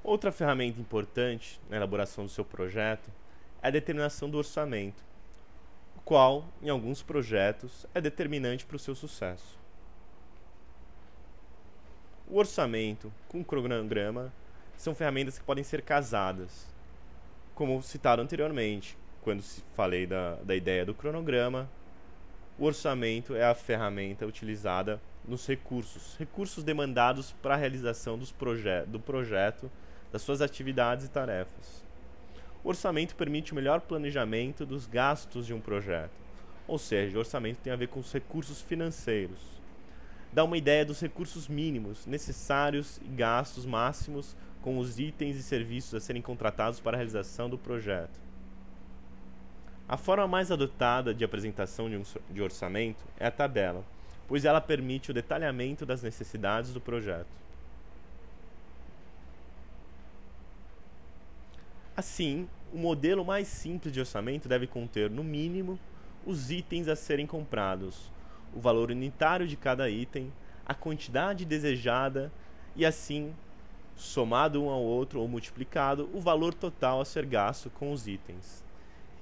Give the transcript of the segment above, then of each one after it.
Outra ferramenta importante na elaboração do seu projeto é a determinação do orçamento, o qual, em alguns projetos, é determinante para o seu sucesso. O orçamento com o cronograma são ferramentas que podem ser casadas, como citado anteriormente, quando falei da ideia do cronograma. O orçamento é a ferramenta utilizada nos recursos demandados para a realização do projeto, das suas atividades e tarefas. O orçamento permite o melhor planejamento dos gastos de um projeto, ou seja, o orçamento tem a ver com os recursos financeiros. Dá uma ideia dos recursos mínimos necessários e gastos máximos com os itens e serviços a serem contratados para a realização do projeto. A forma mais adotada de apresentação de orçamento é a tabela, pois ela permite o detalhamento das necessidades do projeto. Assim, o modelo mais simples de orçamento deve conter, no mínimo, os itens a serem comprados, o valor unitário de cada item, a quantidade desejada e, assim, somado um ao outro ou multiplicado, o valor total a ser gasto com os itens.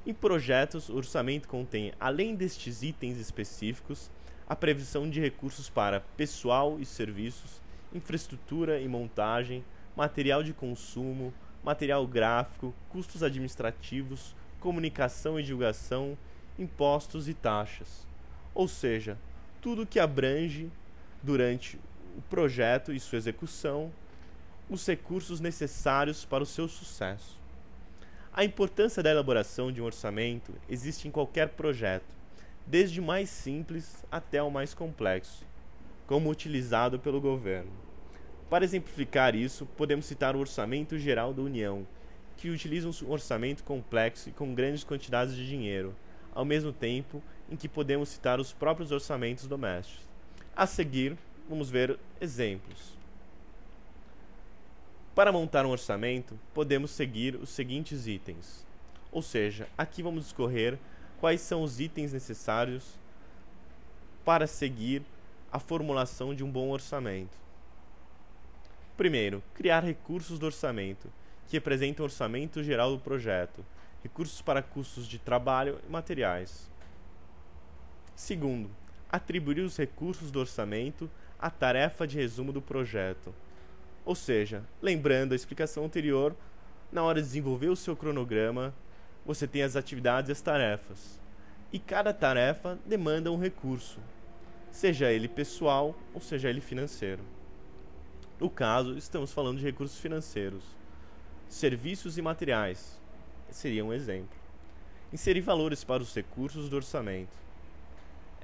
Em projetos, o orçamento contém, além destes itens específicos, a previsão de recursos para pessoal e serviços, infraestrutura e montagem, material de consumo, material gráfico, custos administrativos, comunicação e divulgação, impostos e taxas. Ou seja, tudo que abrange, durante o projeto e sua execução, os recursos necessários para o seu sucesso. A importância da elaboração de um orçamento existe em qualquer projeto, desde o mais simples até o mais complexo, como utilizado pelo governo. Para exemplificar isso, podemos citar o Orçamento Geral da União, que utiliza um orçamento complexo e com grandes quantidades de dinheiro, ao mesmo tempo em que podemos citar os próprios orçamentos domésticos. A seguir, vamos ver exemplos. Para montar um orçamento, podemos seguir os seguintes itens. Ou seja, aqui vamos discorrer quais são os itens necessários para seguir a formulação de um bom orçamento. Primeiro, criar recursos do orçamento, que representam o orçamento geral do projeto, recursos para custos de trabalho e materiais. Segundo, atribuir os recursos do orçamento à tarefa de resumo do projeto. Ou seja, lembrando a explicação anterior, na hora de desenvolver o seu cronograma, você tem as atividades e as tarefas. E cada tarefa demanda um recurso, seja ele pessoal ou seja ele financeiro. No caso, estamos falando de recursos financeiros. Serviços e materiais seria um exemplo. Inserir valores para os recursos do orçamento.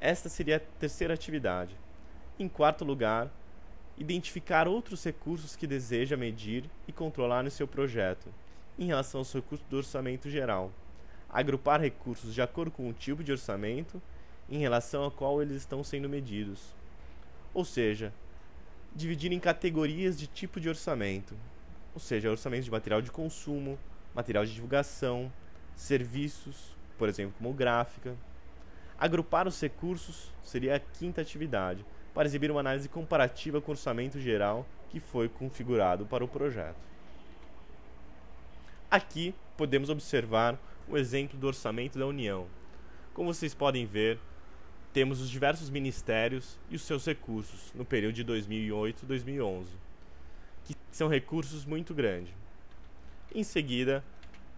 Esta seria a terceira atividade. Em quarto lugar, identificar outros recursos que deseja medir e controlar no seu projeto, em relação aos recursos do orçamento geral. Agrupar recursos de acordo com o tipo de orçamento em relação a qual eles estão sendo medidos. Ou seja, dividir em categorias de tipo de orçamento, ou seja, orçamento de material de consumo, material de divulgação, serviços, por exemplo, como gráfica. Agrupar os recursos seria a quinta atividade, para exibir uma análise comparativa com o orçamento geral que foi configurado para o projeto. Aqui podemos observar o exemplo do orçamento da União. Como vocês podem ver, temos os diversos ministérios e os seus recursos no período de 2008 e 2011, que são recursos muito grandes. Em seguida,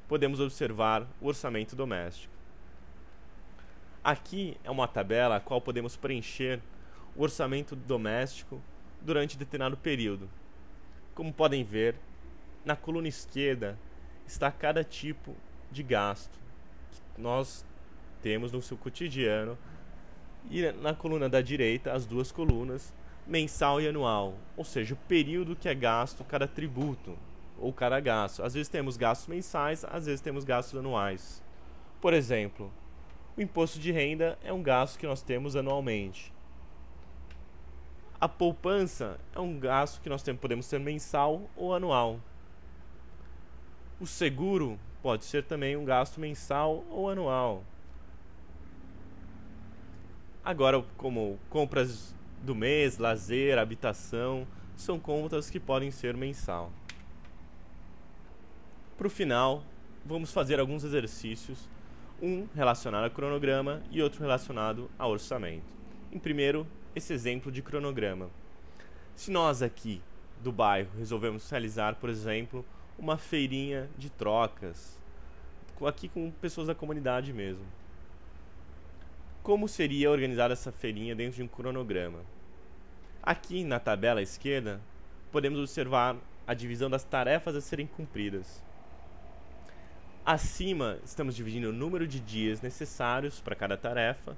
podemos observar o orçamento doméstico. Aqui é uma tabela a qual podemos preencher o orçamento doméstico durante determinado período. Como podem ver, na coluna esquerda está cada tipo de gasto que nós temos no seu cotidiano, e na coluna da direita as duas colunas, mensal e anual, ou seja, o período que é gasto cada tributo ou cada gasto. Às vezes temos gastos mensais, às vezes temos gastos anuais. Por exemplo, o imposto de renda é um gasto que nós temos anualmente. A poupança é um gasto que nós podemos ter mensal ou anual. O seguro pode ser também um gasto mensal ou anual. Agora, como compras do mês, lazer, habitação, são contas que podem ser mensal. Para o final, vamos fazer alguns exercícios, um relacionado a cronograma e outro relacionado a orçamento. Em primeiro, esse exemplo de cronograma. Se nós aqui do bairro resolvemos realizar, por exemplo, uma feirinha de trocas, aqui com pessoas da comunidade mesmo. Como seria organizar essa feirinha dentro de um cronograma? Aqui na tabela à esquerda, podemos observar a divisão das tarefas a serem cumpridas. Acima, estamos dividindo o número de dias necessários para cada tarefa,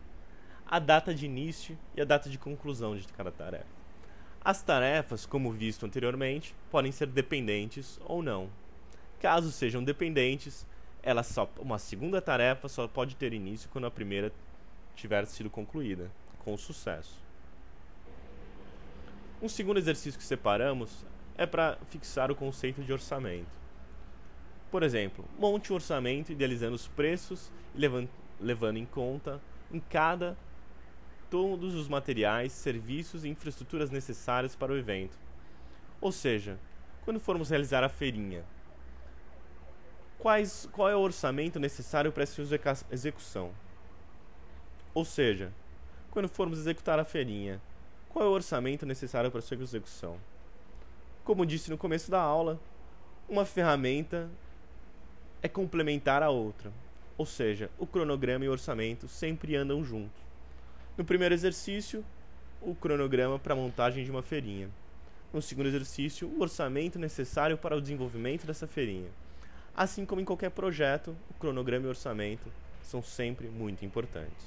a data de início e a data de conclusão de cada tarefa. As tarefas, como visto anteriormente, podem ser dependentes ou não. Caso sejam dependentes, uma segunda tarefa só pode ter início quando a primeira tiver sido concluída, com sucesso. Um segundo exercício que separamos é para fixar o conceito de orçamento. Por exemplo, monte um orçamento idealizando os preços e levando em conta todos os materiais, serviços e infraestruturas necessárias para o evento. Ou seja, quando formos realizar a feirinha, qual é o orçamento necessário para essa execução? Ou seja, quando formos executar a feirinha, qual é o orçamento necessário para sua execução? Como disse no começo da aula, uma ferramenta é complementar a outra. Ou seja, o cronograma e o orçamento sempre andam juntos. No primeiro exercício, o cronograma para a montagem de uma feirinha. No segundo exercício, o orçamento necessário para o desenvolvimento dessa feirinha. Assim como em qualquer projeto, o cronograma e o orçamento são sempre muito importantes.